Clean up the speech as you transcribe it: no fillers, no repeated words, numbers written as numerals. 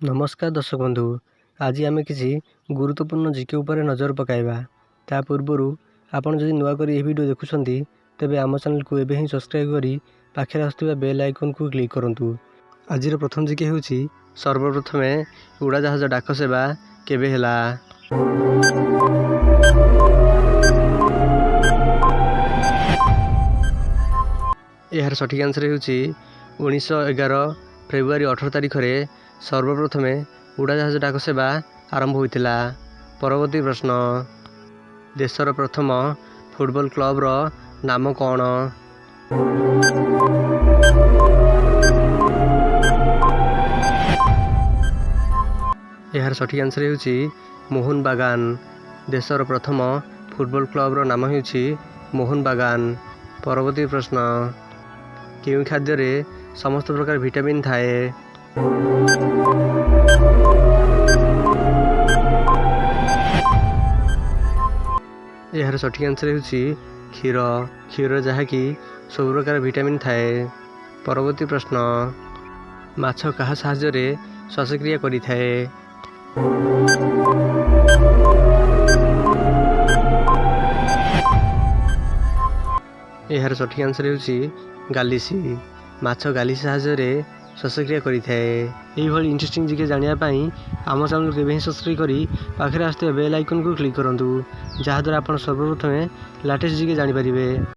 नमस्कार दर्शक बंधु, आज आम किसी गुरुत्वपूर्ण जीके उपर नजर पकाइबा। ता पूर्व आपन जदि नुआ करी वीडियो देखुछंती तेबे आम चैनल को एबे ही सब्सक्राइब करी पाखे आसुवा बेल आइकन को क्लिक करंतु। आज प्रथम जीके होउची सर्वप्रथमे उड़ाजाहाज डाक सेवा केबे हेला। यार सठिक आंसर होउची 1911 फेब्रुआरी 18 तारिख रे सर्वप्रथमे उड़ाजाहाज डाक सेवा आरंभ होइतिला। परवर्ती प्रश्न, देशर प्रथम फुटबॉल क्लब रो नाम कौन? यार सठिक आंसर होउची मोहन बागान। देशर प्रथम फुटबॉल क्लब रो नाम होउची मोहन बागान। परवर्ती प्रश्न, केउ खाद्य रे समस्त प्रकार विटामिन थाए? यार सठिक आंसर होउची क्षीर। क्षीर जहाँकि सब प्रकार विटामिन थाए। परवर्ती प्रश्न, माछ कहा साहाय्य रे श्वासक्रिया करि थाए? यार सठिक आंसर होउची गालिसी। माछ गालिसी साहाय्य रे श्वासक्रिया करि थाए। एही भली इंटरेस्टिंग जीके जानिया पई आम चैनल को एबे सब्सक्राइब करी पाखरे आसुवा बेल आइकन को क्लिक करंतु, जहा द्वारा आपण सर्वप्रथमे लेटेस्ट जीके जानि परिबे।